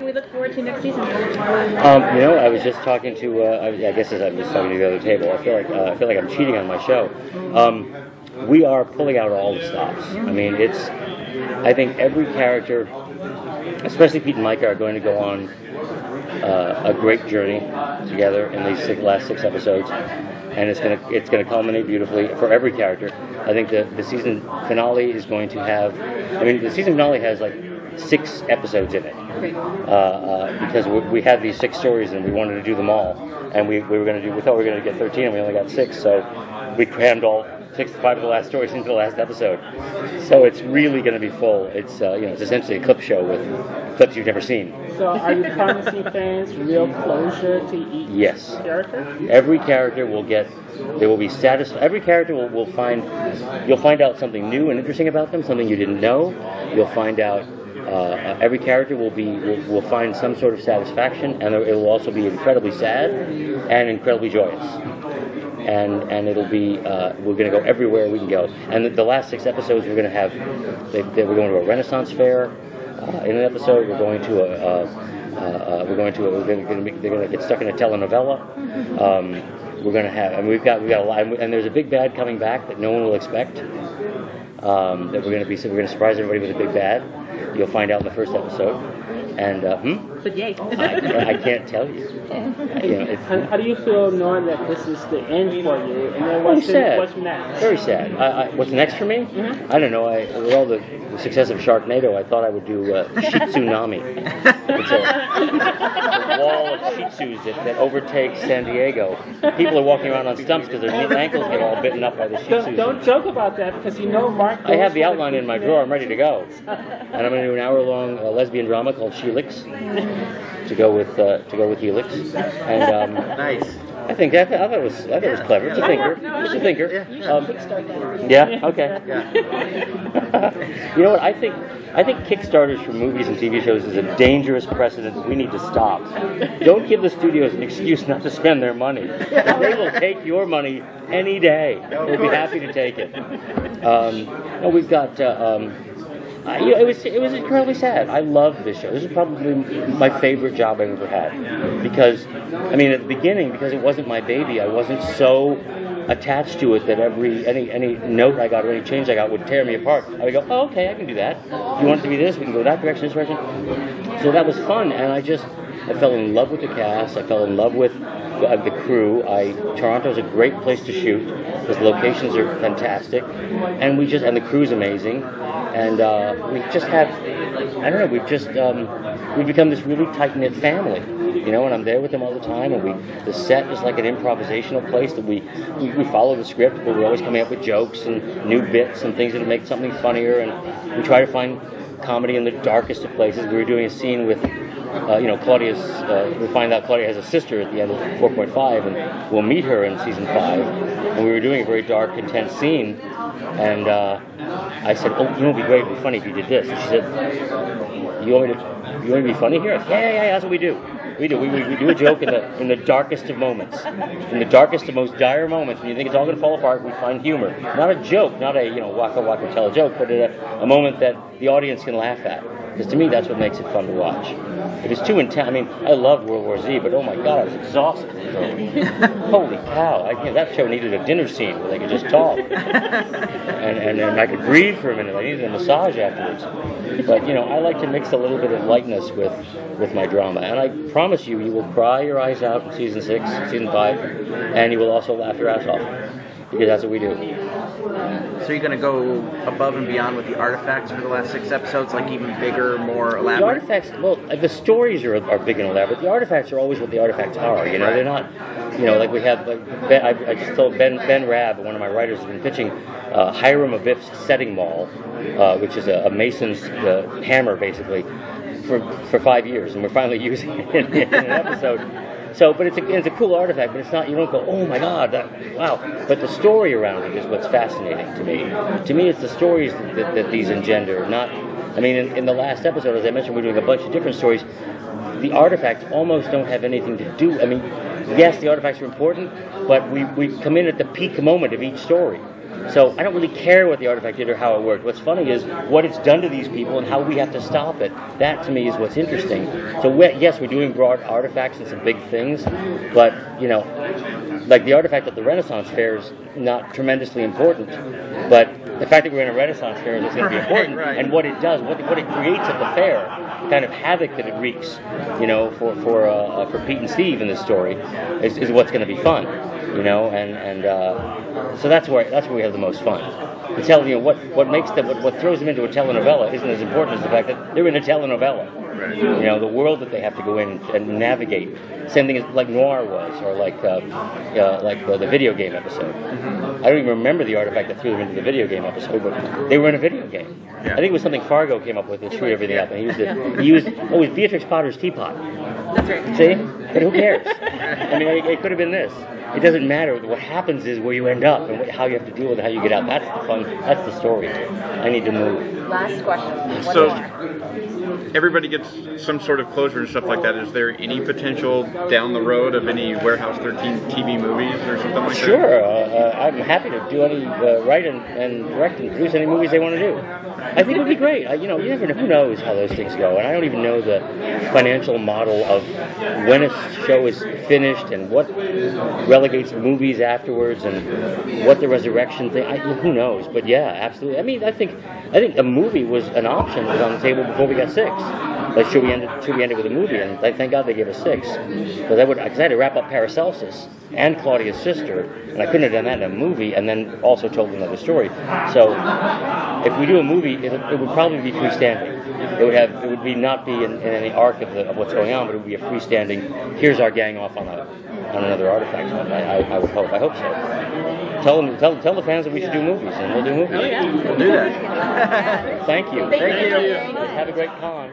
We look forward to next season. I was just talking to, I guess as I was talking to the other table, I feel like I'm cheating on my show. We are pulling out all the stops. I mean, I think every character, especially Pete and Micah, are going to go on a great journey together in these last 6 episodes, and it's gonna culminate beautifully for every character. I think the season finale is going to have. I mean, the season finale has like 6 episodes in it because we had these 6 stories and we wanted to do them all, and we thought we were going to get 13 and we only got 6, so we crammed all 5 of the last stories into the last episode. So it's really going to be full. It's it's essentially a clip show with clips you've never seen. So are you promising fans real closure to each character? Every character will get. They will be satisfied. Every character will find. You'll find out something new and interesting about them, something you didn't know. You'll find out. Every character will find some sort of satisfaction, and it will also be incredibly sad and incredibly joyous. And it'll be we're going to go everywhere we can go. And the last 6 episodes we're going to have. We're going to a Renaissance fair. In an episode, they're going to get stuck in a telenovela. We're going to have, and we've got a lot, and there's a big bad coming back that no one will expect. That we're going to surprise everybody with a big bad. You'll find out in the first episode. And But yay. I can't tell you. How do you feel knowing that this is the end for you? And then what's next? Very sad. What's next for me? Mm-hmm. I don't know. With all the success of Sharknado, I thought I would do Shih Tsunami. It's a wall of Shih Tzus that overtakes San Diego. People are walking around on stumps because their ankles get all bitten up by the Shih Tzus. Don't joke about that because Mark. I have the outline in my drawer. I'm ready to go. And I'm going to do an hour-long lesbian drama called Helix to go with Helix. And nice. I thought it was clever. It's a thinker. It's a thinker. Yeah. Okay. Yeah. You know what? I think Kickstarters for movies and TV shows is a dangerous precedent that we need to stop. Don't give the studios an excuse not to spend their money. They will take your money any day. They'll be happy to take it. We've got. It was incredibly sad. I love this show. This is probably my favorite job I've ever had. Because, at the beginning, because it wasn't my baby, I wasn't so attached to it that any note I got or any change I got would tear me apart. I would go, oh, okay, I can do that. You want it to be this? We can go that direction, this direction. So that was fun, and I fell in love with the cast. I fell in love with the crew. Toronto's a great place to shoot because the locations are fantastic, and the crew's amazing. And we just have, I don't know, we've become this really tight-knit family, and I'm there with them all the time, and the set is like an improvisational place that we follow the script, but we're always coming up with jokes and new bits and things that make something funnier, and we try to find comedy in the darkest of places. We were doing a scene with, Claudia's, we find out Claudia has a sister at the end of 4.5, and we'll meet her in season 5, and we were doing a very dark, intense scene, and I said, oh, it would be great, it would be funny if you did this. And she said, you want me to be funny here? I said, yeah, that's what we do. We do a joke in the darkest of moments. In the darkest of most dire moments, when you think it's all going to fall apart, we find humor. Not a joke, not a, waka tell a joke, but a moment that the audience can laugh at. Because to me, that's what makes it fun to watch. If it's too intense, I love World War Z, but oh my God, I was exhausted. Holy cow, that show needed a dinner scene where they could just talk. And I could breathe for a minute. I needed a massage afterwards. But, I like to mix a little bit of lightness with my drama. And I promise you will cry your eyes out in season 6, season 5, and you will also laugh your ass off. Because that's what we do. So you're going to go above and beyond with the artifacts for the last 6 episodes, like even bigger, more elaborate? The artifacts, the stories are big and elaborate. The artifacts are always what the artifacts are, Right. They're not, like we have, Ben, I just told Ben Rabb, one of my writers, has been pitching Hiram Abiff's setting maul, which is a mason's hammer, basically, for 5 years, and we're finally using it in an episode. So, but it's a cool artifact, but it's not, you don't go, oh my God, wow. But the story around it is what's fascinating to me. To me, it's the stories that these engender, not, in the last episode, as I mentioned, we're doing a bunch of different stories. The artifacts almost don't have anything to do, yes, the artifacts are important, but we come in at the peak moment of each story. So I don't really care what the artifact did or how it worked. What's funny is what it's done to these people and how we have to stop it. That to me is what's interesting. So yes, we're doing broad artifacts and some big things, but like the artifact at the Renaissance Fair is not tremendously important, but the fact that we're in a Renaissance Fair is going to be important, right. And what it does, what it creates at the fair, kind of havoc that it wreaks, for Pete and Steve in this story, is what's going to be fun, so that's where we have the most fun. To tell what makes them what throws them into a telenovela isn't as important as the fact that they're in a telenovela. Right. The world that they have to go in and navigate. Same thing as like Noir was, or like the video game episode. Mm-hmm. I don't even remember the artifact that threw them into the video game episode, but they were in a video game. Yeah. I think it was something Fargo came up with to screw everything up, and he used it was Beatrix Potter's teapot. That's right. See? But who cares? I mean, it could have been this. It doesn't matter. What happens is where you end up and how you have to deal with it, how you get out. That's the fun. That's the story. I need to move. Last question. So everybody gets some sort of closure and stuff like that. Is there any potential down the road of any Warehouse 13 TV movies or something like that? Sure. I'm happy to do any write and direct and produce any movies they want to do. I think it would be great. You never know. Who knows how those things go? And I don't even know the financial model of when a show is finished and what relegates movies afterwards and what the resurrection thing. Who knows? But yeah, absolutely. I mean, I think a movie was an option that was on the table before we got 6. Like, should we end it with a movie? And thank God they gave us 6. Because I had to wrap up Paracelsus and Claudia's sister, and I couldn't have done that in a movie and then also told another story. So if we do a movie, it would probably be freestanding. It would not be in any arc of what's going on, but it would be a freestanding. Here's our gang off on another artifact. I would hope. I hope so. Tell the fans that we should do movies, and we'll do movies. Oh yeah, We'll do that. Thank you. Thank you. Have a great con.